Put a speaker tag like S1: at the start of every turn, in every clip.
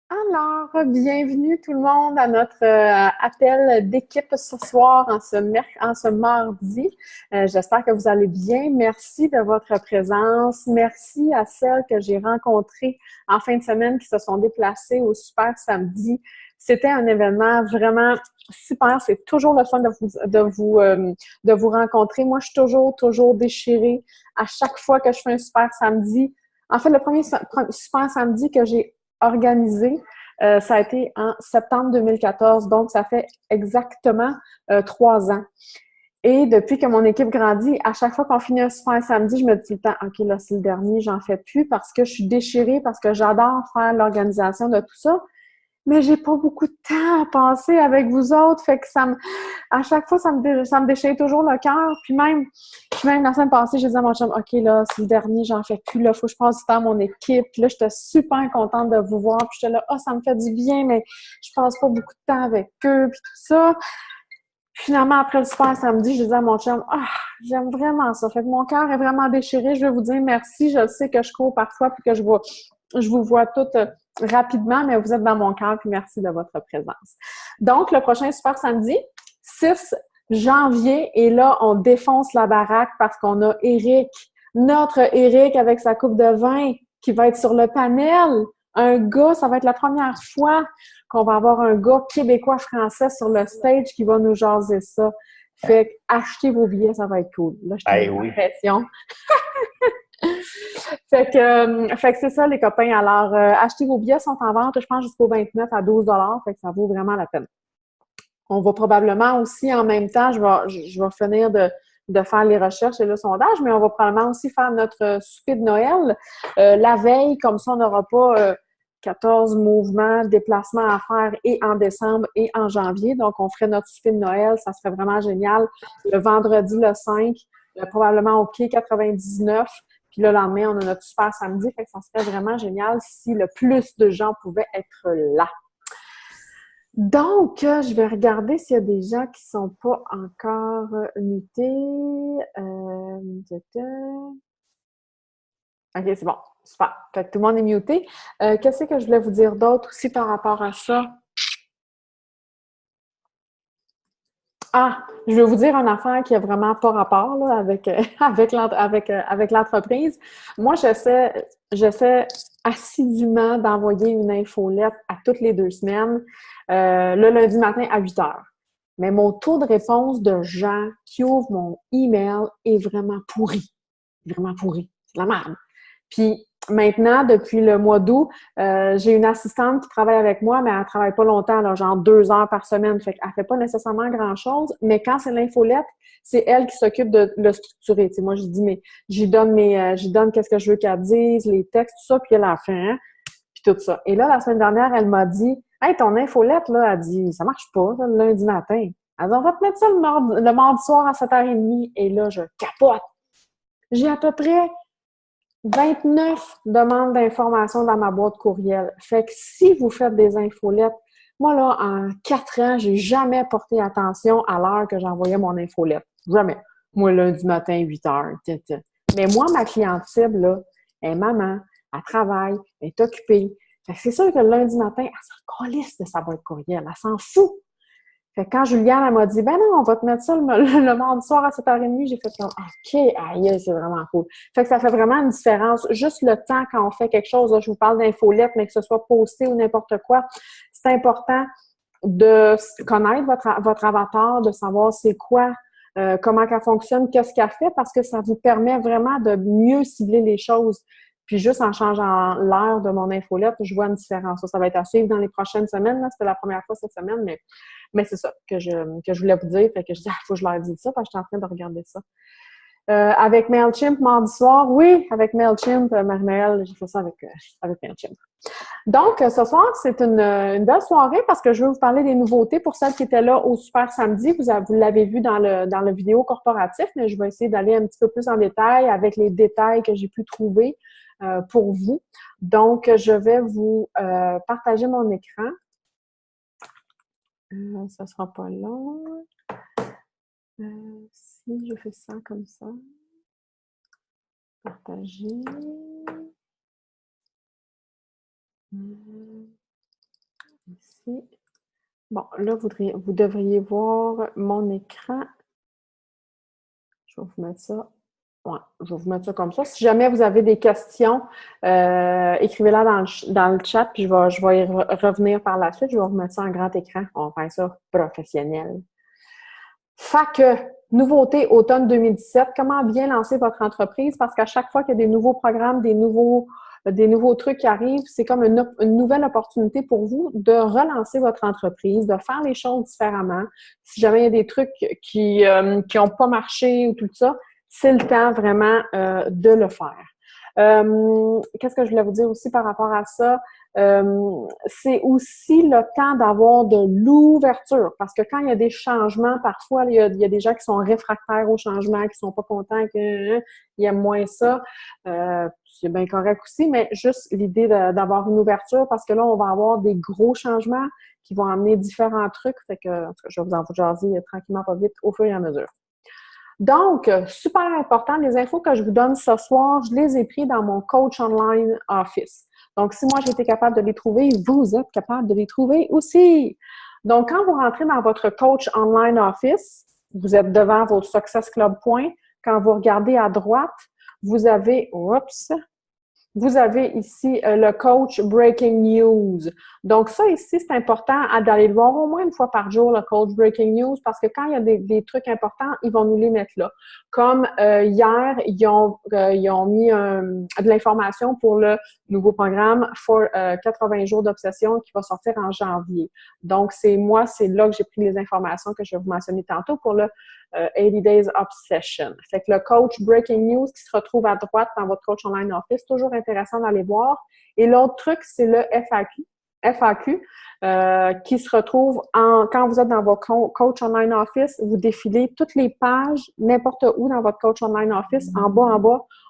S1: Alors, bienvenue tout le monde à notre appel d'équipe ce soir en ce mardi. J'espère que vous allez bien. Merci de votre présence. Merci à celles que j'ai rencontrées en fin de semaine qui se sont déplacées au Super Samedi. C'était un événement vraiment super. C'est toujours le fun de vous rencontrer. Moi, je suis toujours déchirée à chaque fois que je fais un Super Samedi. En fait, le premier Super Samedi que j'ai organisé. Ça a été en septembre 2014, donc ça fait exactement 3 ans. Et depuis que mon équipe grandit, à chaque fois qu'on finit un super samedi, je me dis tout le temps, OK, là, c'est le dernier, j'en fais plus parce que je suis déchirée, parce que j'adore faire l'organisation de tout ça. Mais j'ai pas beaucoup de temps à passer avec vous autres, fait que à chaque fois, ça me déchire toujours le cœur. Puis même la semaine passée, j'ai dit à mon chum, OK, là, c'est le dernier, j'en fais plus, là, faut que je passe du temps à mon équipe. Puis là, j'étais super contente de vous voir. Puis j'étais là, ça me fait du bien, mais je passe pas beaucoup de temps avec eux, puis tout ça. Puis finalement, après le super samedi, je disais à mon chum, j'aime vraiment ça. Fait que mon cœur est vraiment déchiré. Je veux vous dire merci. Je sais que je cours parfois, puis que je vous vois toutes rapidement, mais vous êtes dans mon cœur, puis merci de votre présence. Donc, le prochain super samedi, 6 janvier, et là, on défonce la baraque parce qu'on a Eric, notre Eric avec sa coupe de vin qui va être sur le panel. Un gars, ça va être la première fois qu'on va avoir un gars québécois-français sur le stage qui va nous jaser ça. Fait que achetez vos billets, ça va être cool. Là, je te mets
S2: Eh
S1: la
S2: oui.
S1: pression. Fait que c'est ça, les copains. Alors, achetez vos billets, sont en vente, je pense, jusqu'au 29 à 12 $. Fait que ça vaut vraiment la peine. On va probablement aussi, en même temps, je vais finir de faire les recherches et le sondage, mais on va probablement aussi faire notre souper de Noël la veille, comme ça, on n'aura pas 14 mouvements, déplacements à faire et en décembre et en janvier. Donc, on ferait notre souper de Noël, ça serait vraiment génial. Le vendredi, le 5, probablement au quai 99. Puis le lendemain, on a notre super samedi. Fait que ça serait vraiment génial si le plus de gens pouvaient être là. Donc, je vais regarder s'il y a des gens qui sont pas encore mutés. OK, c'est bon. Super. Fait que tout le monde est muté. Qu'est-ce que je voulais vous dire d'autre aussi par rapport à ça? Je vais vous dire une affaire qui a vraiment pas rapport là, avec, avec l'entreprise. Moi, j'essaie assidûment d'envoyer une infolette à toutes les 2 semaines, le lundi matin à 8 heures. Mais mon taux de réponse de gens qui ouvrent mon email est vraiment pourri. Vraiment pourri. C'est de la merde. Puis maintenant, depuis le mois d'août, j'ai une assistante qui travaille avec moi, mais elle ne travaille pas longtemps, là, genre 2 heures par semaine. Fait qu'elle ne fait pas nécessairement grand-chose, mais quand c'est l'infolette, c'est elle qui s'occupe de le structurer. Tu sais, moi, je dis, mais j'y donne qu'est-ce que je veux qu'elle dise, les textes, tout ça, puis elle a fait, hein, puis tout ça. Et là, la semaine dernière, elle m'a dit, hey, ton infolette, là, elle dit, ça marche pas, là, le lundi matin. Elle dit, on va te mettre ça le mardi soir à 7h30. Et là, je capote. J'ai à peu près 29 demandes d'informations dans ma boîte courriel. Fait que si vous faites des infolettes, moi, là, en 4 ans, j'ai jamais porté attention à l'heure que j'envoyais mon infolette. Jamais. Moi, lundi matin, 8 heures. Mais moi, ma cliente cible, là, elle est maman, elle travaille, elle est occupée. Fait que c'est sûr que le lundi matin, elle s'en calisse de sa boîte courriel. Elle s'en fout. Fait que quand Juliane, elle m'a dit, ben non, on va te mettre ça le mardi soir à 7h30, j'ai fait comme, OK, aïe, c'est vraiment cool. Fait que ça fait vraiment une différence. Juste le temps quand on fait quelque chose, là, je vous parle d'infolettes, mais que ce soit posté ou n'importe quoi, c'est important de connaître votre avatar, de savoir c'est quoi, comment elle fonctionne, qu'est-ce qu'elle fait, parce que ça vous permet vraiment de mieux cibler les choses. Puis juste en changeant l'heure de mon infolette, je vois une différence. Ça va être à suivre dans les prochaines semaines. Là. C'était la première fois cette semaine, mais c'est ça que je voulais vous dire. Fait que je dis, faut que je leur dise ça parce que je suis en train de regarder ça. Avec MailChimp, mardi soir, oui, avec MailChimp, Marie-Noël, j'ai fait ça avec MailChimp. Donc, ce soir, c'est une belle soirée parce que je vais vous parler des nouveautés pour celles qui étaient là au Super Samedi. Vous l'avez vu dans le vidéo corporatif, mais je vais essayer d'aller un petit peu plus en détail avec les détails que j'ai pu trouver pour vous. Donc, je vais vous partager mon écran. Ça ne sera pas long. Si je fais ça comme ça, partager. Ici. Bon, là, vous devriez voir mon écran. Je vais vous mettre ça. Ouais, je vais vous mettre ça comme ça. Si jamais vous avez des questions, écrivez-la dans le chat, puis je vais y revenir par la suite. Je vais vous mettre ça en grand écran. On va faire ça professionnel. Fait que, nouveauté automne 2017, comment bien lancer votre entreprise? Parce qu'à chaque fois qu'il y a des nouveaux programmes, des nouveaux trucs qui arrivent, c'est comme une nouvelle opportunité pour vous de relancer votre entreprise, de faire les choses différemment. Si jamais il y a des trucs qui ont pas marché ou tout ça, c'est le temps vraiment de le faire. Qu'est-ce que je voulais vous dire aussi par rapport à ça? C'est aussi le temps d'avoir de l'ouverture, parce que quand il y a des changements, parfois, il y a des gens qui sont réfractaires aux changements, qui sont pas contents, ils aiment moins ça. C'est bien correct aussi, mais juste l'idée d'avoir une ouverture, parce que là, on va avoir des gros changements qui vont amener différents trucs. Fait que, en tout cas, je vais vous en jaser tranquillement, pas vite, au fur et à mesure. Donc, super important, les infos que je vous donne ce soir, je les ai pris dans mon Coach Online Office. Donc, si moi, j'ai été capable de les trouver, vous êtes capable de les trouver aussi. Donc, quand vous rentrez dans votre Coach Online Office, vous êtes devant votre Success Club Point. Quand vous regardez à droite, vous avez, vous avez ici le coach Breaking News. Donc, ça ici, c'est important d'aller le voir au moins une fois par jour, le coach Breaking News, parce que quand il y a des trucs importants, ils vont nous les mettre là. Comme hier, ils ont mis de l'information pour le nouveau programme for 80 jours d'obsession qui va sortir en janvier. Donc, c'est là que j'ai pris les informations que je vais vous mentionner tantôt pour le 80 Days Obsession. Fait que le coach Breaking News qui se retrouve à droite dans votre coach online office, toujours intéressant d'aller voir. Et l'autre truc, c'est le FAQ qui se retrouve quand vous êtes dans votre coach online office, vous défilez toutes les pages, n'importe où dans votre coach online office, en bas,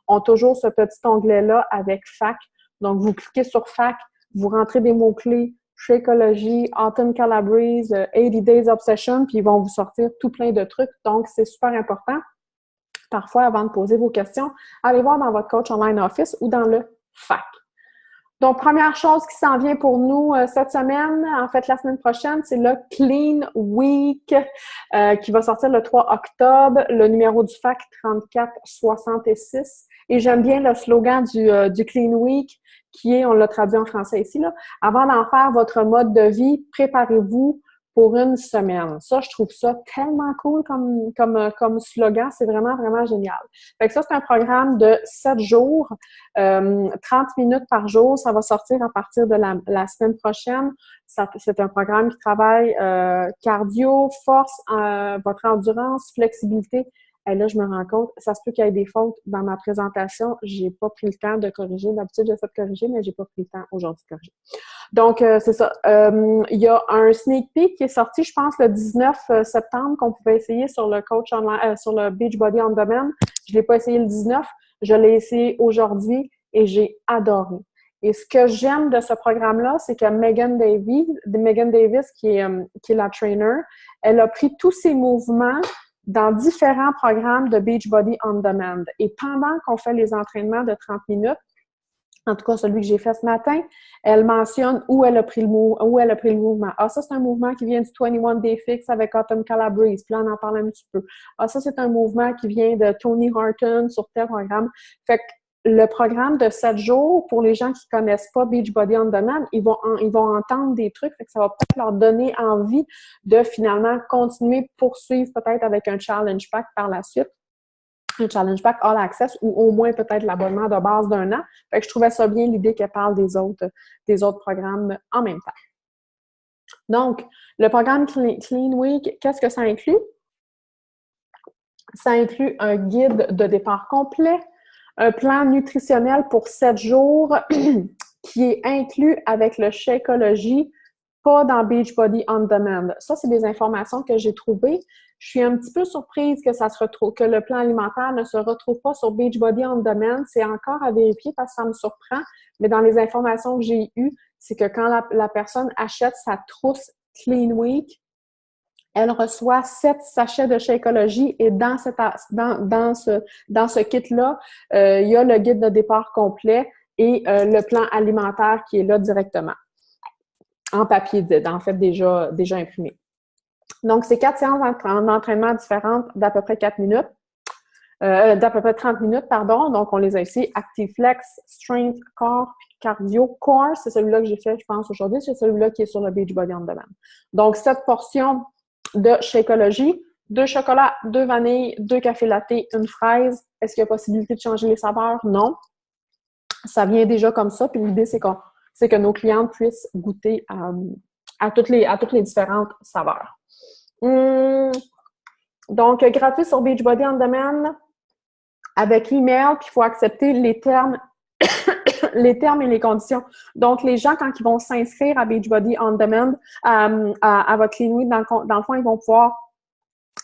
S1: ont toujours ce petit onglet-là avec FAQ. Donc, vous cliquez sur FAQ, vous rentrez des mots-clés, Shakeology, Autumn Calabrese, 80 Days Obsession, puis ils vont vous sortir tout plein de trucs. Donc, c'est super important. Parfois, avant de poser vos questions, allez voir dans votre coach online office ou dans le FAQ. Donc, première chose qui s'en vient pour nous cette semaine, en fait, la semaine prochaine, c'est le Clean Week qui va sortir le 3 octobre, le numéro du FAQ 3466. Et j'aime bien le slogan du Clean Week qui est, on l'a traduit en français ici, là, avant d'en faire votre mode de vie, préparez-vous pour une semaine. Ça, je trouve ça tellement cool comme slogan. C'est vraiment, vraiment génial. Fait que ça, c'est un programme de 7 jours, 30 minutes par jour. Ça va sortir à partir de la semaine prochaine. C'est un programme qui travaille cardio, force, votre endurance, flexibilité. Et là, je me rends compte, ça se peut qu'il y ait des fautes dans ma présentation. J'ai pas pris le temps de corriger. D'habitude, j'essaie de corriger, mais j'ai pas pris le temps aujourd'hui de corriger. Donc, c'est ça. Il y a un sneak peek qui est sorti, je pense, le 19 septembre, qu'on pouvait essayer sur le coach online, sur le Beachbody On Demand. Je l'ai pas essayé le 19, je l'ai essayé aujourd'hui et j'ai adoré. Et ce que j'aime de ce programme-là, c'est que Megan Davis, qui est la trainer, elle a pris tous ses mouvements dans différents programmes de Beachbody On Demand. Et pendant qu'on fait les entraînements de 30 minutes, en tout cas celui que j'ai fait ce matin, elle mentionne où elle a pris le mouvement. Ah, ça, c'est un mouvement qui vient du 21 Day Fix avec Autumn Calabrese. Puis là, on en parle un petit peu. Ah, ça, c'est un mouvement qui vient de Tony Horton sur tel programme. Fait que le programme de 7 jours, pour les gens qui ne connaissent pas Beachbody On Demand, ils vont entendre des trucs, fait que ça va peut-être leur donner envie de finalement continuer, poursuivre peut-être avec un challenge pack par la suite. Un challenge pack all access ou au moins peut-être l'abonnement de base d'1 an. Fait que je trouvais ça bien l'idée qu'elle parle des autres programmes en même temps. Donc, le programme Clean Week, qu'est-ce que ça inclut? Ça inclut un guide de départ complet, un plan nutritionnel pour 7 jours qui est inclus avec le Shakeology, pas dans Beachbody On Demand. Ça, c'est des informations que j'ai trouvées. Je suis un petit peu surprise que le plan alimentaire ne se retrouve pas sur Beachbody On Demand. C'est encore à vérifier parce que ça me surprend. Mais dans les informations que j'ai eues, c'est que quand la personne achète sa trousse Clean Week, elle reçoit 7 sachets de Shakeology et dans ce kit-là, il y a le guide de départ complet et le plan alimentaire qui est là directement. en papier, en fait, déjà imprimé. Donc, c'est 4 séances d'entraînement différentes d'à peu près 4 minutes. D'à peu près 30 minutes, pardon. Donc, on les a ici. Active Flex, Strength, Core, Cardio. Core, c'est celui-là que j'ai fait, je pense, aujourd'hui. C'est celui-là qui est sur le Beachbody On Demand. Donc, cette portion de Shakeology, 2 chocolats, 2 vanilles, 2 cafés latte, une fraise. Est-ce qu'il y a possibilité de changer les saveurs? Non. Ça vient déjà comme ça. Puis l'idée, c'est que nos clientes puissent goûter à toutes les différentes saveurs. Donc, gratuit sur Beachbody On Demand avec email, puis il faut accepter les termes et les conditions. Donc, les gens, quand ils vont s'inscrire à Beachbody On Demand, à votre Clean Week, dans le fond, ils vont pouvoir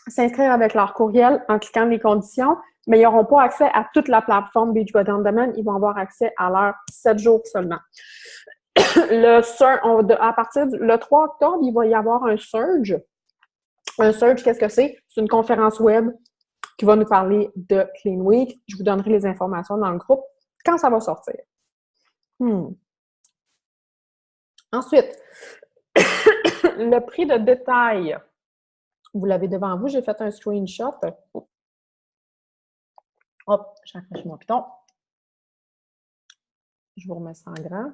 S1: s'inscrire avec leur courriel en cliquant les conditions, mais ils n'auront pas accès à toute la plateforme Beachbody On Demand. Ils vont avoir accès à leurs 7 jours seulement. À partir du 3 octobre, il va y avoir un surge. Un surge, qu'est-ce que c'est? C'est une conférence web qui va nous parler de Clean Week. Je vous donnerai les informations dans le groupe quand ça va sortir. Ensuite, le prix de détail. Vous l'avez devant vous, j'ai fait un screenshot. Hop, j'accroche mon piton. Je vous remets ça en grand.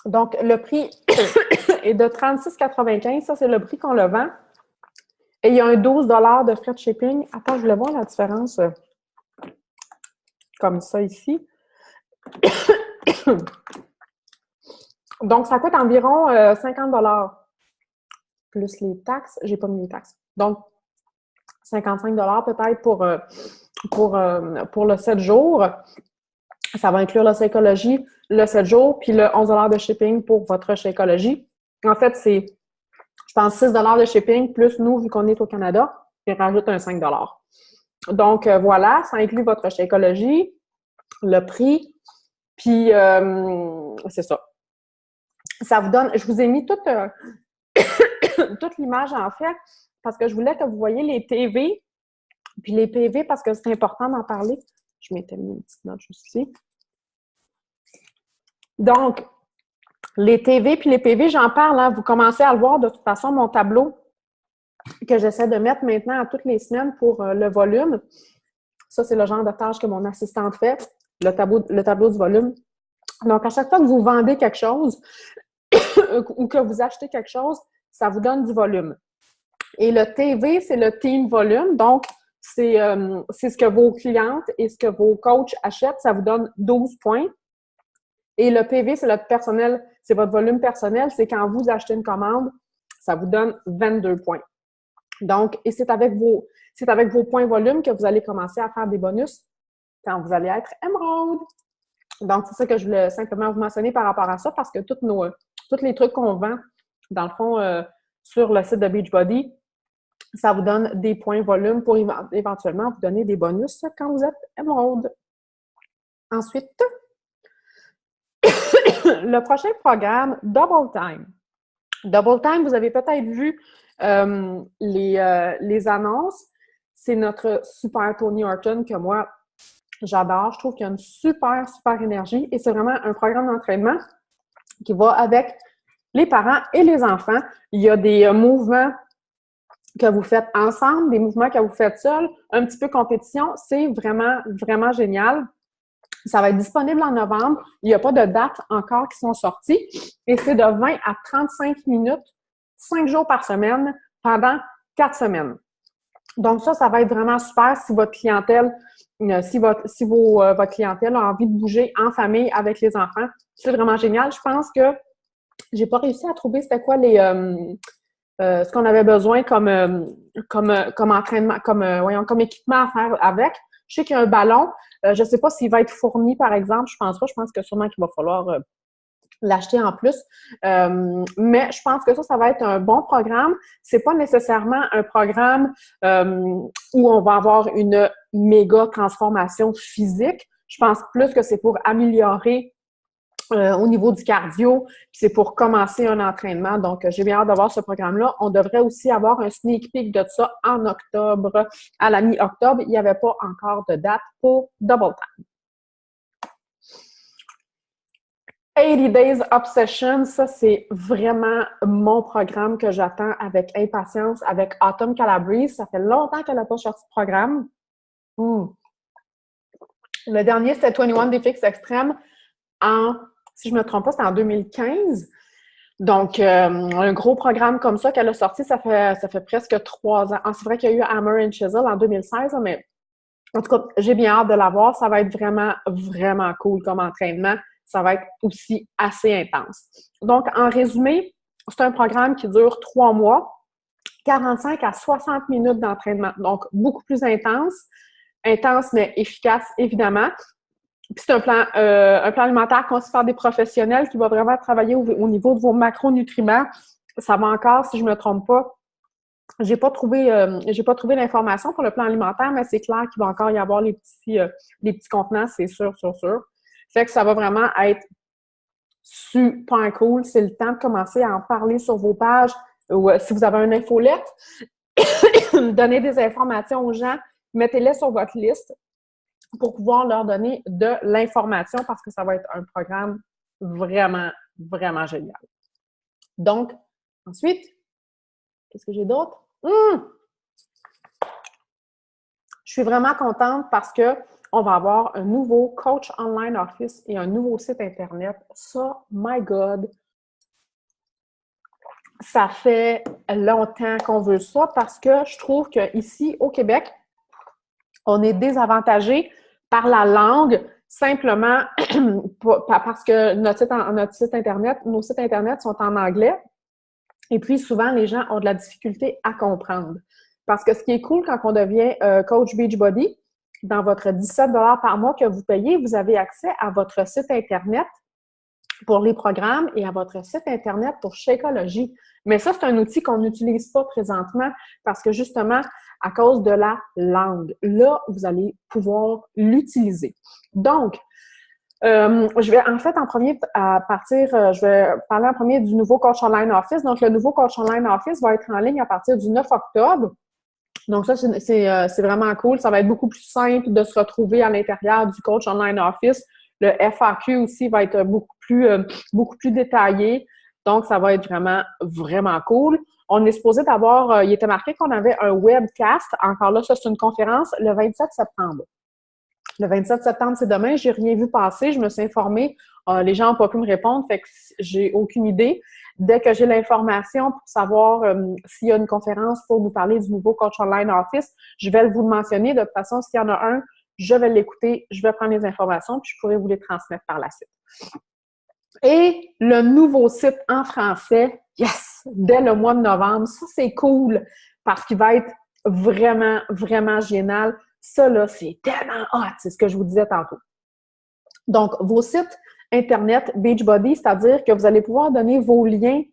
S1: Donc, le prix est de 36,95 $. Ça, c'est le prix qu'on le vend. Et il y a un 12 $ de frais de shipping. Attends, je voulais voir la différence comme ça ici. Donc, ça coûte environ 50 $ plus les taxes. J'ai pas mis les taxes. Donc, 55 $ peut-être pour le 7 jours. Ça va inclure la Shakeology, le 7 jours, puis le 11 $ de shipping pour votre Shakeology. En fait, c'est, je pense, 6 $ de shipping, plus nous, vu qu'on est au Canada, et rajoute un 5 $. Donc, voilà, ça inclut votre Shakeology, le prix, puis c'est ça. Ça vous donne, je vous ai mis toute l'image, en fait, parce que je voulais que vous voyez les TV, puis les PV, parce que c'est important d'en parler. Je m'étais mis une petite note juste ici. Donc, les TV puis les PV, j'en parle, hein, vous commencez à le voir de toute façon, mon tableau que j'essaie de mettre maintenant à toutes les semaines pour le volume. Ça, c'est le genre de tâche que mon assistante fait, le tableau du volume. Donc, à chaque fois que vous vendez quelque chose ou que vous achetez quelque chose, ça vous donne du volume. Et le TV, c'est le team volume. Donc, c'est ce que vos clientes et ce que vos coachs achètent. Ça vous donne 12 points. Et le PV, c'est c'est votre volume personnel. C'est quand vous achetez une commande, ça vous donne 22 points. Donc, et c'est avec vos points volume que vous allez commencer à faire des bonus quand vous allez être Emerald. Donc, c'est ça que je voulais simplement vous mentionner par rapport à ça, parce que tous les trucs qu'on vend, dans le fond, sur le site de Beachbody, ça vous donne des points volume pour éventuellement vous donner des bonus quand vous êtes Emerald. Ensuite, le prochain programme, Double Time. Double Time, vous avez peut-être vu les annonces. C'est notre super Tony Horton que moi, j'adore. Je trouve qu'il y a une super, super énergie et c'est vraiment un programme d'entraînement qui va avec les parents et les enfants. Il y a des mouvements que vous faites ensemble, des mouvements que vous faites seuls, un petit peu compétition. C'est vraiment, vraiment génial. Ça va être disponible en novembre. Il n'y a pas de dates encore qui sont sorties. Et c'est de 20 à 35 minutes, 5 jours par semaine, pendant 4 semaines. Donc ça va être vraiment super si votre clientèle, votre clientèle a envie de bouger en famille avec les enfants. C'est vraiment génial. Je pense que j'ai pas réussi à trouver c'était quoi ce qu'on avait besoin comme entraînement, comme équipement à faire avec. Je sais qu'il y a un ballon. Je ne sais pas s'il va être fourni, par exemple. Je pense pas. Je pense que sûrement qu'il va falloir l'acheter en plus. Mais je pense que ça va être un bon programme. C'est pas nécessairement un programme où on va avoir une méga transformation physique. Je pense plus que c'est pour améliorer au niveau du cardio, c'est pour commencer un entraînement. Donc, j'ai bien hâte d'avoir ce programme-là. On devrait aussi avoir un sneak peek de ça en octobre. À la mi-octobre, il n'y avait pas encore de date pour Double Time. 80 Days Obsession, ça, c'est vraiment mon programme que j'attends avec impatience avec Autumn Calabrese. Ça fait longtemps qu'elle n'a pas sorti de programme. Mm. Le dernier, c'était 21 Défix Extrême si je ne me trompe pas, c'était en 2015. Donc, un gros programme comme ça qu'elle a sorti, ça fait presque 3 ans. Ah, c'est vrai qu'il y a eu Hammer and Chisel en 2016, mais en tout cas, j'ai bien hâte de la voir. Ça va être vraiment, vraiment cool comme entraînement. Ça va être aussi assez intense. Donc, en résumé, c'est un programme qui dure 3 mois, 45 à 60 minutes d'entraînement. Donc, beaucoup plus intense. Intense, mais efficace, évidemment. Puis c'est un plan alimentaire conçu par des professionnels qui va vraiment travailler au niveau de vos macronutriments. Ça va encore, si je ne me trompe pas, j'ai pas trouvé l'information pour le plan alimentaire, mais c'est clair qu'il va encore y avoir les petits contenants, c'est sûr, sûr, sûr. Fait que ça va vraiment être super cool. C'est le temps de commencer à en parler sur vos pages ou si vous avez une infolette, donnez des informations aux gens, mettez-les sur votre liste pour pouvoir leur donner de l'information parce que ça va être un programme vraiment, vraiment génial. Donc, ensuite, qu'est-ce que j'ai d'autre? Je suis vraiment contente parce qu'on va avoir un nouveau coach online office et un nouveau site Internet. Ça, my God, ça fait longtemps qu'on veut ça parce que je trouve qu'ici, au Québec, on est désavantagé par la langue, simplement parce que nos sites Internet sont en anglais. Et puis, souvent, les gens ont de la difficulté à comprendre. Parce que ce qui est cool quand on devient coach Beachbody, dans votre 17 $ par mois que vous payez, vous avez accès à votre site Internet pour les programmes et à votre site Internet pour Shakeology. Mais ça, c'est un outil qu'on n'utilise pas présentement parce que justement, à cause de la langue, là, vous allez pouvoir l'utiliser. Donc, je vais en fait je vais parler en premier du nouveau Coach Online Office. Donc, le nouveau Coach Online Office va être en ligne à partir du 9 octobre. Donc, ça, c'est vraiment cool. Ça va être beaucoup plus simple de se retrouver à l'intérieur du Coach Online Office. Le FAQ aussi va être beaucoup plus détaillé. Donc, ça va être vraiment, vraiment cool. On est supposé d'avoir, il était marqué qu'on avait un webcast. Encore là, ça, c'est une conférence le 27 septembre. Le 27 septembre, c'est demain. J'ai rien vu passer. Je me suis informée. Les gens n'ont pas pu me répondre, fait que j'ai aucune idée. Dès que j'ai l'information pour savoir s'il y a une conférence pour nous parler du nouveau Coach Online Office, je vais vous le mentionner. De toute façon, s'il y en a un, je vais l'écouter, je vais prendre les informations, puis je pourrai vous les transmettre par la suite. Et le nouveau site en français, yes! Dès le mois de novembre, ça c'est cool parce qu'il va être vraiment, vraiment génial. Ça là, c'est tellement hot, c'est ce que je vous disais tantôt. Donc, vos sites Internet Beachbody, c'est-à-dire que vous allez pouvoir donner vos liens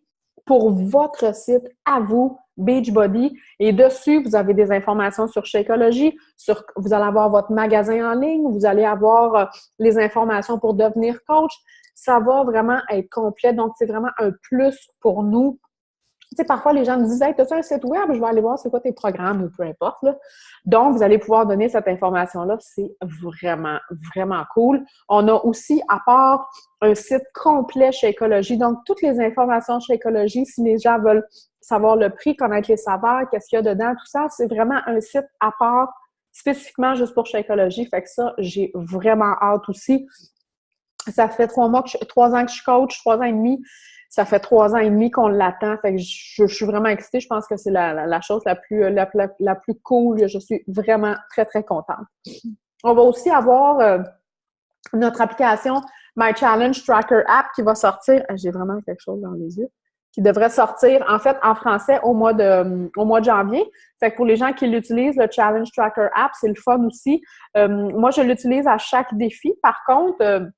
S1: pour votre site à vous, Beachbody. Et dessus, vous avez des informations sur Shakeology, vous allez avoir votre magasin en ligne, vous allez avoir les informations pour devenir coach. Ça va vraiment être complet. Donc, c'est vraiment un plus pour nous. Tu sais, parfois, les gens me disent « Hey, t'as-tu un site web? Je vais aller voir c'est quoi tes programmes ou peu importe. » là. Donc, vous allez pouvoir donner cette information-là. C'est vraiment, vraiment cool. On a aussi, à part un site complet Shakeology, donc toutes les informations Shakeology, si les gens veulent savoir le prix, connaître les saveurs, qu'est-ce qu'il y a dedans, tout ça, c'est vraiment un site à part, spécifiquement juste pour Shakeology. Fait que ça, j'ai vraiment hâte aussi. Ça fait 3 ans que je suis coach, 3 ans et demi. Ça fait 3 ans et demi qu'on l'attend. Fait que je suis vraiment excitée. Je pense que c'est la chose la plus cool. Je suis vraiment très, très contente. On va aussi avoir notre application My Challenge Tracker App qui va sortir. J'ai vraiment quelque chose dans les yeux. Qui devrait sortir, en fait, en français au mois de janvier. Fait que pour les gens qui l'utilisent, le Challenge Tracker App, c'est le fun aussi. Moi, je l'utilise à chaque défi. Par contre,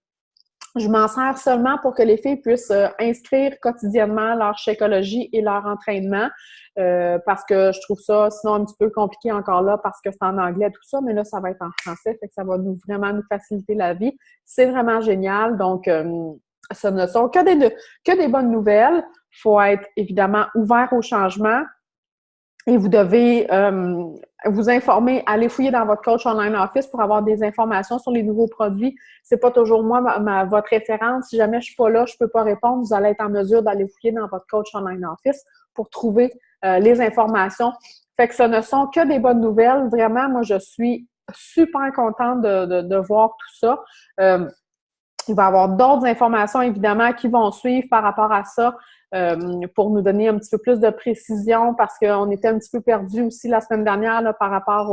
S1: je m'en sers seulement pour que les filles puissent inscrire quotidiennement leur Shakeology et leur entraînement parce que je trouve ça sinon un petit peu compliqué encore là parce que c'est en anglais tout ça, mais là, ça va être en français, fait que ça va vraiment nous faciliter la vie. C'est vraiment génial, donc ce ne sont que des bonnes nouvelles. Il faut être évidemment ouvert au changement et vous devez vous informer, allez fouiller dans votre coach online office pour avoir des informations sur les nouveaux produits. C'est pas toujours moi, votre référence. Si jamais je suis pas là, je peux pas répondre. Vous allez être en mesure d'aller fouiller dans votre coach online office pour trouver les informations. Fait que ce ne sont que des bonnes nouvelles. Vraiment, moi, je suis super contente de voir tout ça. Il va y avoir d'autres informations, évidemment, qui vont suivre par rapport à ça pour nous donner un petit peu plus de précision parce qu'on était un petit peu perdus aussi la semaine dernière là, par rapport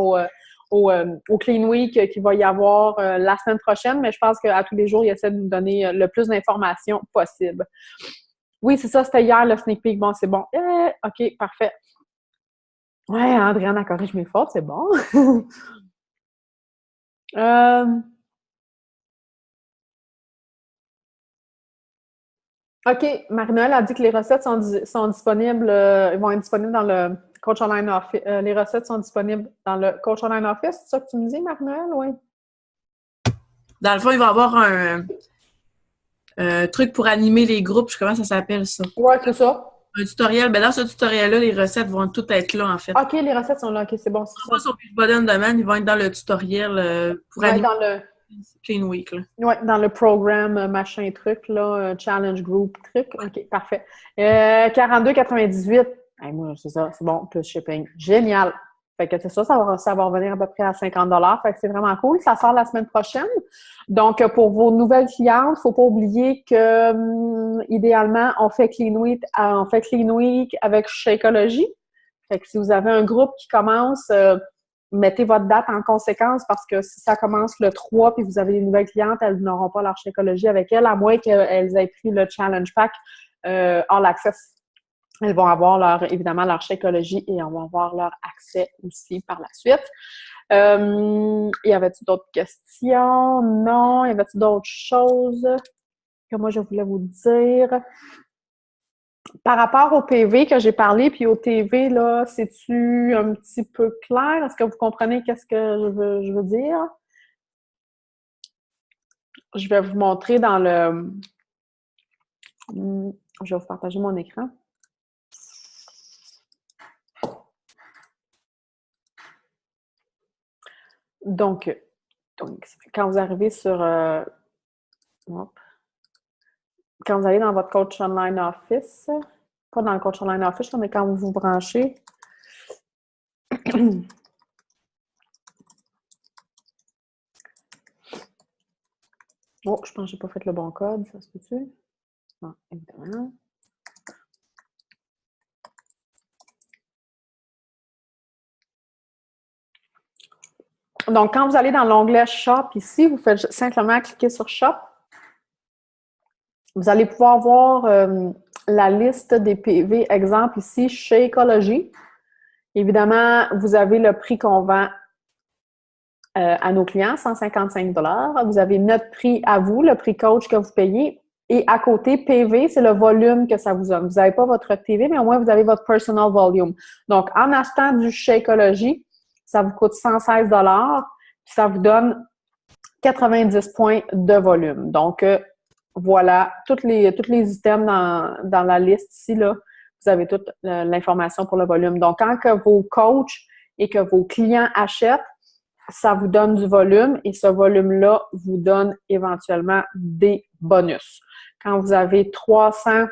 S1: au Clean Week qu'il va y avoir la semaine prochaine, mais je pense qu'à tous les jours, il essaie de nous donner le plus d'informations possible. Oui, c'est ça, c'était hier le sneak peek. Bon, c'est bon. OK, parfait. Ouais, Andréane a corrigé mes fautes, c'est bon. OK, Marie-Noël a dit que les recettes sont disponibles, ils vont être disponibles dans le Coach Online Office. Les recettes sont disponibles dans le Coach Online Office, c'est ça que tu me dis, Marie-Noël? Oui.
S2: Dans le fond, il va y avoir un truc pour animer les groupes. Comment ça s'appelle, ça?
S1: Oui, c'est ça.
S2: Un tutoriel. Ben dans ce tutoriel-là, les recettes vont toutes être là, en fait.
S1: OK, les recettes sont là. OK, c'est bon.
S2: Pas sur Beachbody on Demand, ils vont être dans le tutoriel pour animer
S1: dans le
S2: Clean Week.
S1: Oui, dans le programme machin truc, là, Challenge Group truc. OK, parfait. 42,98. Hey, moi, c'est ça, c'est bon, plus shipping. Génial. Fait que c'est ça, ça va revenir à peu près à 50 $. Fait que c'est vraiment cool. Ça sort la semaine prochaine. Donc, pour vos nouvelles clientes, faut pas oublier que, idéalement, on fait Clean Week avec Shakeology. Fait que si vous avez un groupe qui commence, mettez votre date en conséquence parce que si ça commence le 3 puis vous avez des nouvelles clientes, elles n'auront pas leur Shakeology avec elles, à moins qu'elles aient pris le Challenge Pack All Access. Elles vont avoir évidemment leur Shakeology et on va avoir leur accès aussi par la suite. Y avait-il d'autres questions? Non. Y avait-il d'autres choses que moi je voulais vous dire? Par rapport au PV que j'ai parlé, puis au TV, là, c'est-tu un petit peu clair? Est-ce que vous comprenez qu'est-ce que je veux dire? Je vais vous montrer dans le... Je vais vous partager mon écran. Donc quand vous arrivez sur... quand vous allez dans votre Coach Online Office, pas dans le Coach Online Office, mais quand vous vous branchez, oh, je pense que je n'ai pas fait le bon code, ça se peut-tu? Non, évidemment. Donc, quand vous allez dans l'onglet Shop ici, vous faites simplement cliquer sur Shop. Vous allez pouvoir voir la liste des PV. Exemple ici, Shakeology. Évidemment, vous avez le prix qu'on vend à nos clients, 155 $. Vous avez notre prix à vous, le prix coach que vous payez. Et à côté, PV, c'est le volume que ça vous donne. Vous n'avez pas votre TV, mais au moins, vous avez votre personal volume. Donc, en achetant du Shakeology, ça vous coûte 116 $, puis ça vous donne 90 points de volume. Donc, voilà, tous les items dans la liste ici, là, vous avez toute l'information pour le volume. Donc, quand que vos coachs et que vos clients achètent, ça vous donne du volume et ce volume-là vous donne éventuellement des bonus. Quand vous avez 300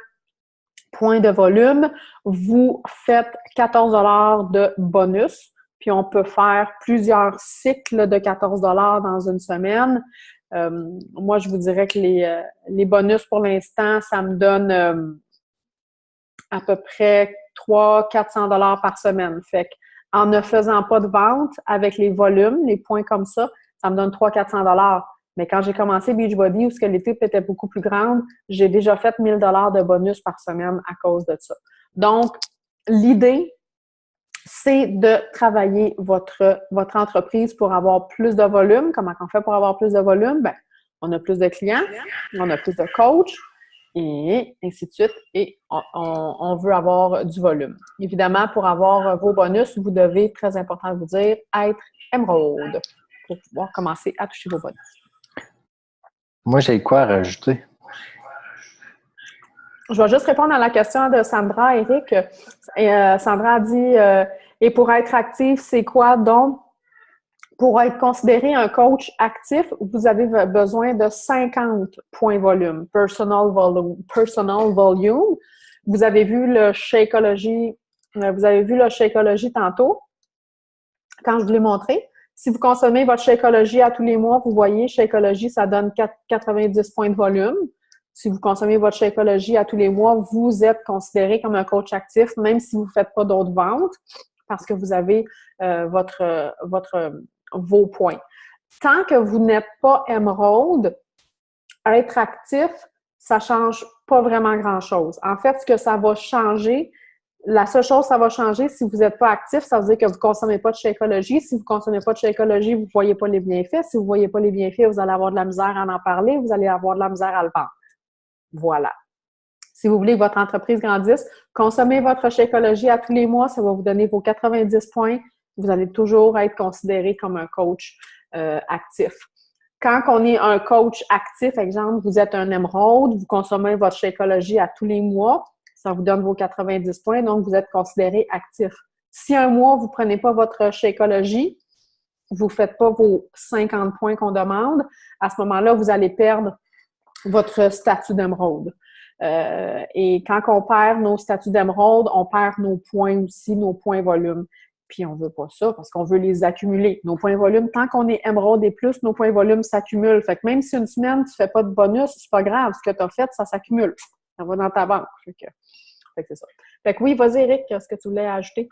S1: points de volume, vous faites 14 $ de bonus. Puis on peut faire plusieurs cycles de 14 $ dans une semaine. Moi, je vous dirais que les bonus pour l'instant, ça me donne à peu près 300-400 $ par semaine. Fait qu'en ne faisant pas de vente avec les volumes, les points comme ça me donne 300-400 $. Mais quand j'ai commencé Beachbody, où l'équipe était beaucoup plus grande, j'ai déjà fait 1000 $ de bonus par semaine à cause de ça. Donc, l'idée, c'est de travailler votre entreprise pour avoir plus de volume. Comment on fait pour avoir plus de volume? Bien, on a plus de clients, on a plus de coachs, et ainsi de suite. Et on veut avoir du volume. Évidemment, pour avoir vos bonus, vous devez, très important de vous dire, être émeraude pour pouvoir commencer à toucher vos bonus.
S3: Moi, j'ai quoi à rajouter?
S1: Je vais juste répondre à la question de Sandra, Eric. Sandra a dit Et pour être actif, c'est quoi? Donc, pour être considéré un coach actif, vous avez besoin de 50 points volume, personal volume. Vous avez vu le Shakeology tantôt, quand je vous l'ai montré. Si vous consommez votre Shakeology à tous les mois, vous voyez, Shakeology, ça donne 90 points de volume. Si vous consommez votre Shakeology à tous les mois, vous êtes considéré comme un coach actif, même si vous ne faites pas d'autres ventes, parce que vous avez vos points. Tant que vous n'êtes pas émeraude, être actif, ça ne change pas vraiment grand-chose. En fait, ce que ça va changer, la seule chose que ça va changer, si vous n'êtes pas actif, ça veut dire que vous ne consommez pas de Shakeology. Si vous ne consommez pas de Shakeology, vous ne voyez pas les bienfaits. Si vous ne voyez pas les bienfaits, vous allez avoir de la misère à en parler, vous allez avoir de la misère à le vendre. Voilà. Si vous voulez que votre entreprise grandisse, consommez votre Shakeology à tous les mois, ça va vous donner vos 90 points. Vous allez toujours être considéré comme un coach actif. Quand on est un coach actif, exemple, vous êtes un émeraude, vous consommez votre Shakeology à tous les mois, ça vous donne vos 90 points, donc vous êtes considéré actif. Si un mois, vous ne prenez pas votre Shakeology, vous ne faites pas vos 50 points qu'on demande, à ce moment-là, vous allez perdre votre statut d'émeraude. Et quand on perd nos statuts d'émeraude, on perd nos points aussi, nos points volume. Puis on veut pas ça parce qu'on veut les accumuler. Nos points volume, tant qu'on est émeraude et plus, nos points volume s'accumulent. Fait que même si une semaine, tu fais pas de bonus, c'est pas grave. Ce que tu as fait, ça s'accumule. Ça va dans ta banque. Fait que c'est ça. Fait que oui, vas-y, Eric, qu'est-ce que tu voulais ajouter?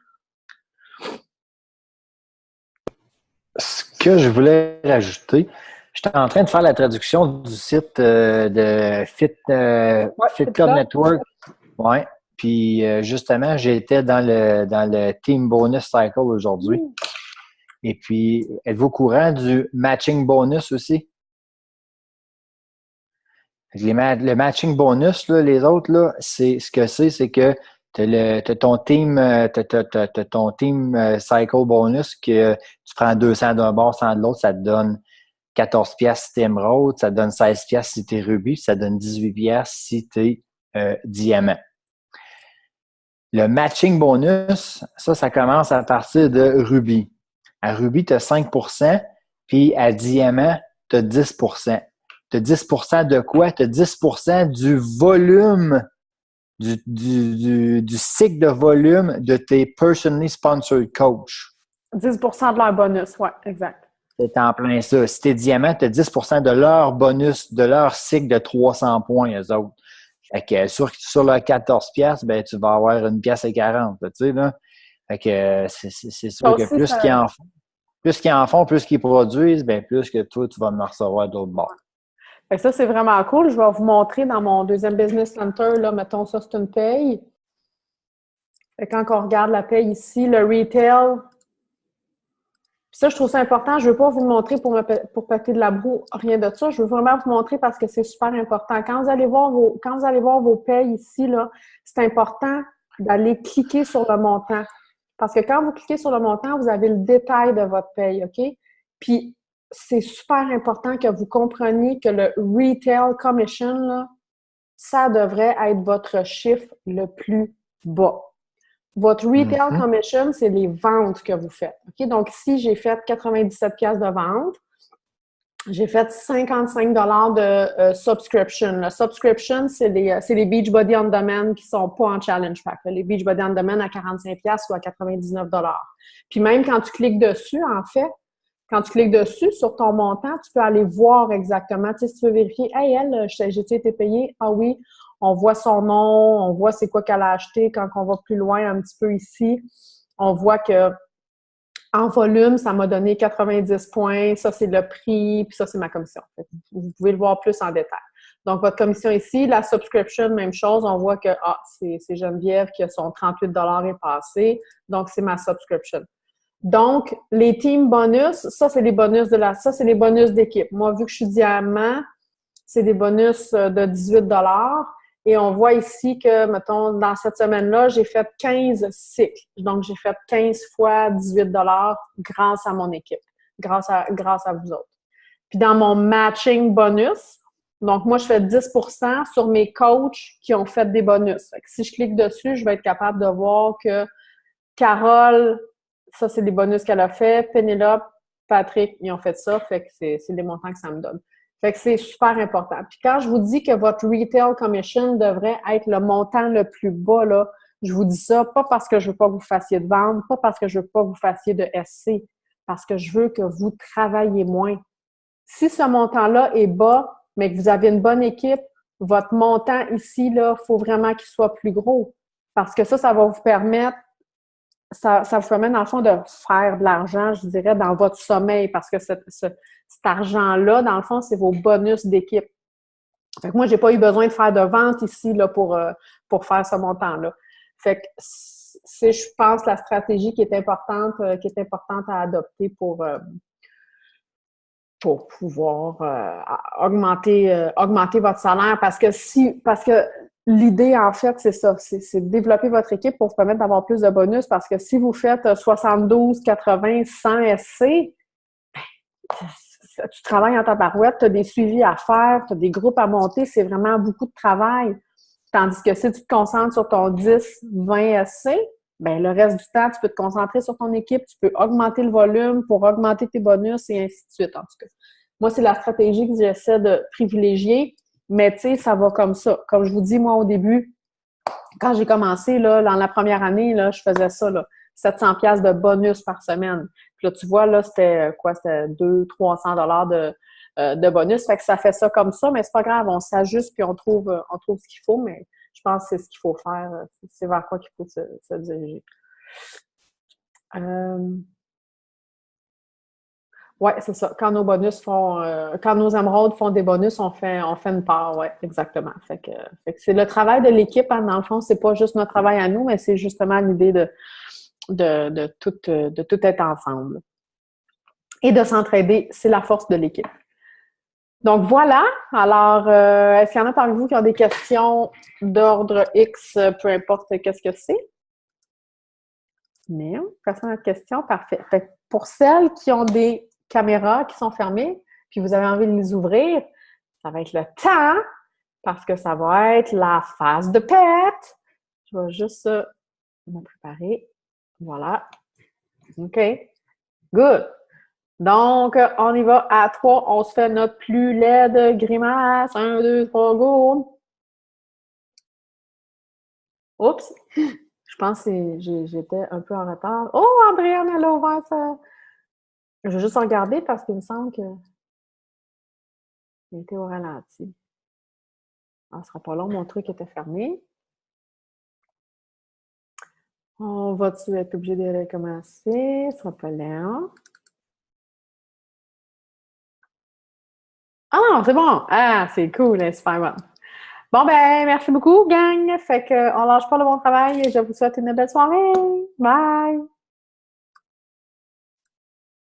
S3: Ce que je voulais rajouter, j'étais en train de faire la traduction du site de Fit Club Network. Ouais. Puis justement, j'étais dans le Team Bonus Cycle aujourd'hui. Et puis, êtes-vous au courant du matching bonus aussi? Le matching bonus, là, les autres, là, c'est que tu as ton team cycle bonus que tu prends 200 d'un bord, 100 de l'autre, ça te donne 14 piastres si tu es émeraude, ça te donne 16 piastres si tu es rubis, ça te donne 18 piastres si tu es diamant. Le matching bonus, ça commence à partir de rubis. À rubis, tu as 5%, puis à diamant, tu as 10%. Tu as 10% de quoi? Tu as 10% du volume, du cycle de volume de tes personally sponsored coach.
S1: 10% de leur bonus, oui, exact.
S3: C'est en plein ça. Si tu es diamant, tu as 10% de leur bonus, de leur cycle de 300 points, eux autres. Fait que sur le 14 piastres, ben, tu vas avoir 1 piastre et 40, tu sais, là. Fait que c'est sûr que plus qu'ils en font, plus qu'ils produisent, ben, plus que toi, tu vas en recevoir d'autres bords.
S1: Fait que ça, c'est vraiment cool. Je vais vous montrer dans mon deuxième business center, là, mettons ça, c'est une paye. Fait que quand on regarde la paye ici, le retail. Puis ça, je trouve ça important. Je ne veux pas vous le montrer pour péter de la broue, rien de ça. Je veux vraiment vous montrer parce que c'est super important. Quand vous allez voir vos payes ici, là, c'est important d'aller cliquer sur le montant. Parce que quand vous cliquez sur le montant, vous avez le détail de votre paye, OK? Puis, c'est super important que vous compreniez que le retail commission, là, ça devrait être votre chiffre le plus bas. Votre retail commission, c'est les ventes que vous faites. OK? Donc, ici, j'ai fait 97 piastres de vente. J'ai fait 55 de subscription. Le subscription, c'est les Beachbody On Demand qui sont pas en challenge pack. Les Beachbody On Demand à 45 piastres ou à 99 $. Puis même quand tu cliques dessus, en fait, quand tu cliques dessus sur ton montant, tu peux aller voir exactement. Tu sais, si tu veux vérifier, « Hey, elle, j'ai-tu été payée? » Ah oui, on voit son nom, on voit c'est quoi qu'elle a acheté quand on va plus loin un petit peu ici. On voit que en volume, ça m'a donné 90 points. Ça, c'est le prix, puis ça, c'est ma commission. Vous pouvez le voir plus en détail. Donc, votre commission ici, la subscription, même chose. On voit que c'est Geneviève qui a son 38 $ est passé. Donc, c'est ma subscription. Donc, les team bonus, ça, c'est les bonus c'est les bonus d'équipe. Moi, vu que je suis diamant, c'est des bonus de 18 $. Et on voit ici que, mettons, dans cette semaine-là, j'ai fait 15 cycles. Donc, j'ai fait 15 fois 18 $ grâce à mon équipe, grâce à vous autres. Puis, dans mon matching bonus, donc, moi, je fais 10% sur mes coachs qui ont fait des bonus. Fait que si je clique dessus, je vais être capable de voir que Carole ça, c'est des bonus qu'elle a fait. Pénélope, Patrick, ils ont fait ça. Fait que c'est des montants que ça me donne. Fait que c'est super important. Puis quand je vous dis que votre retail commission devrait être le montant le plus bas, là, je vous dis ça pas parce que je veux pas que vous fassiez de vente, pas parce que je veux pas que vous fassiez de SC, parce que je veux que vous travaillez moins. Si ce montant-là est bas, mais que vous avez une bonne équipe, votre montant ici, là, il faut vraiment qu'il soit plus gros. Parce que ça va vous permettre, ça vous permet, dans le fond, de faire de l'argent, je dirais, dans votre sommeil. Parce que cet argent-là, dans le fond, c'est vos bonus d'équipe. Fait que moi, j'ai pas eu besoin de faire de vente ici, là, pour faire ce montant-là. Fait que c'est, je pense, la stratégie qui est importante à adopter pour pouvoir augmenter votre salaire. Parce que l'idée, en fait, c'est ça, c'est de développer votre équipe pour vous permettre d'avoir plus de bonus. Parce que si vous faites 72, 80, 100 SC, tu travailles en tabarouette, tu as des suivis à faire, tu as des groupes à monter, c'est vraiment beaucoup de travail. Tandis que si tu te concentres sur ton 10, 20 SC, bien, le reste du temps, tu peux te concentrer sur ton équipe, tu peux augmenter le volume pour augmenter tes bonus et ainsi de suite, en tout cas. Moi, c'est la stratégie que j'essaie de privilégier, mais tu sais, ça va comme ça. Comme je vous dis, moi, au début, quand j'ai commencé, là, dans la première année, là, je faisais ça, là, 700$ de bonus par semaine. Puis là, tu vois, là, c'était quoi? C'était 200-300$ de bonus. Fait que ça fait ça comme ça, mais c'est pas grave, on s'ajuste puis on trouve ce qu'il faut, mais je pense que c'est ce qu'il faut faire. C'est vers quoi qu'il faut se diriger. Ouais, c'est ça. Quand nos bonus quand nos émeraudes font des bonus, on fait une part, ouais, exactement. Fait que c'est le travail de l'équipe, hein, dans le fond, c'est pas juste notre travail à nous, mais c'est justement l'idée de tout être ensemble. Et de s'entraider, c'est la force de l'équipe. Donc voilà. Alors, est-ce qu'il y en a parmi vous qui ont des questions d'ordre X, peu importe qu'est-ce que c'est? Non, personne n'a de questions, parfait. Fait que pour celles qui ont des caméras qui sont fermées, puis vous avez envie de les ouvrir, ça va être le temps, parce que ça va être la phase de pète. Je vais juste me préparer. Voilà. OK. Good. Donc, on y va à 3. On se fait notre plus laide grimace. 1, 2, 3, go! Oups! Je pense que j'étais un peu en retard. Oh, Andréane, elle a ouvert ça! Je vais juste regarder parce qu'il me semble que il était au ralenti. Ah, ce sera pas long, mon truc était fermé. On va-tu être obligé de recommencer? Ce sera pas long. Ah, c'est bon! Ah, c'est cool, c'est super bon. Bon, ben, merci beaucoup, gang! Fait que on lâche pas le bon travail et je vous souhaite une belle soirée! Bye!